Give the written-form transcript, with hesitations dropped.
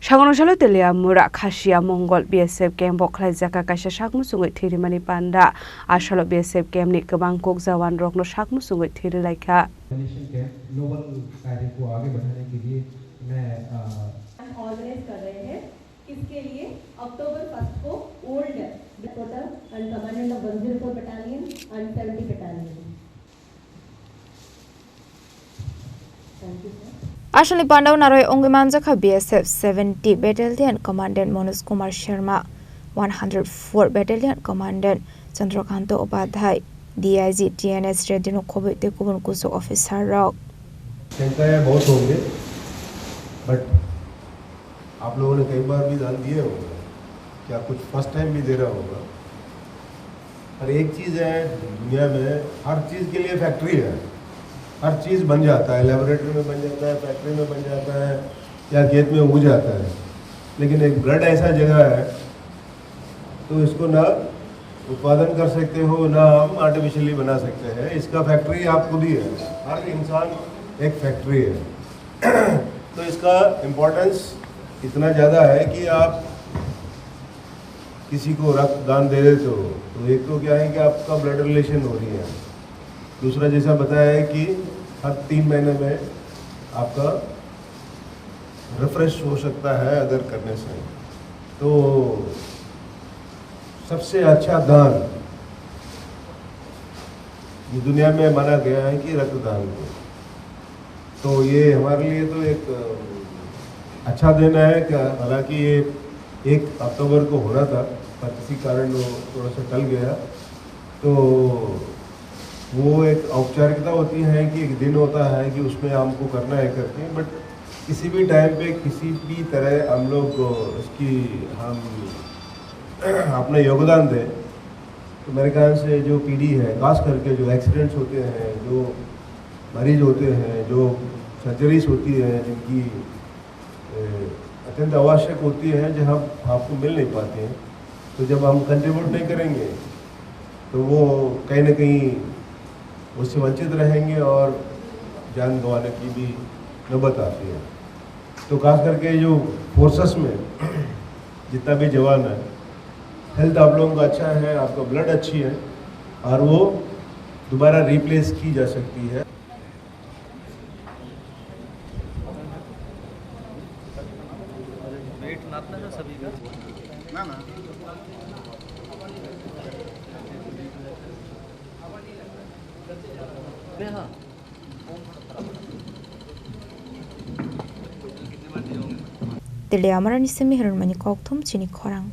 Sangonusalo telia mura khashia Mongol BSF camp boklai jaka kaisa sakmu sungoi thirimani panda asalo BSF camp ni kebang kok jawan rokno sakmu sungoi thiri laika noble कार्य को आगे बढ़ाने के लिए मैं organise कर रहे हैं। इसके लिए अक्टूबर 1 को old total and commandant of 104 battalion and 70 battalion. Thank you sir. Ashley Pandau Naroi Ongimanjaka BSF 70 Battalion Commandant Manoj Kumar Sharma, 104 Battalion Commandant Chandrakanto Upadhyay, DIG TNS Redino Kobite Kubun Kuso Officer Rock. शंकाएं बहुत होंगे, but आप लोगों ने कई बार भी दान दिए होंगे, क्या कुछ फर्स्ट टाइम भी दे रहा होगा। पर एक चीज़ है, दुनिया में हर चीज़ के लिए फैक्ट्री है, हर चीज़ बन जाता है, लेबोरेटरी में बन जाता है, फैक्ट्री में बन जाता है या खेत में उग जाता है। लेकिन एक ब्लड ऐसा जगह है तो इसको ना उत्पादन कर सकते हो ना हम आर्टिफिशियली बना सकते हैं। इसका फैक्ट्री आप खुद ही है, हर इंसान एक फैक्ट्री है। तो इसका इम्पोर्टेंस इतना ज़्यादा है कि आप किसी को रक्तदान दे देते हो तो एक तो क्या है कि आपका ब्लड रिलेशन हो रही है, दूसरा जैसा बताया है कि हर 3 महीने में आपका रिफ्रेश हो सकता है अगर करने से। तो सबसे अच्छा दान ये दुनिया में माना गया है कि रक्तदान को। तो ये हमारे लिए तो एक अच्छा दिन है कि हालांकि ये 1 अक्टूबर को होना था पर किसी कारण वो थोड़ा सा टल गया। तो वो एक औपचारिकता होती है कि एक दिन होता है कि उसमें हमको करना है करके, बट किसी भी टाइम पे किसी भी तरह हम लोग इसकी हम अपना योगदान दें तो मेरे ख्याल से जो पीढ़ी है, खास करके जो एक्सीडेंट्स होते हैं, जो मरीज होते हैं, जो सर्जरीज होती हैं जिनकी अत्यंत आवश्यक होती है जहाँ आपको मिल नहीं पाते हैं, तो जब हम कंट्रीब्यूट नहीं करेंगे तो वो कहीं ना कहीं उससे वंचित रहेंगे और जान गंवाने की भी नौबत आती है। तो खास करके जो फोर्सेस में जितना भी जवान है, हेल्थ आप लोगों का अच्छा है, आपका ब्लड अच्छी है और वो दोबारा रिप्लेस की जा सकती है। वेट नापना था सभी का ना हाँ Tele Amarani Semi Hermani Koktum Chini Korang.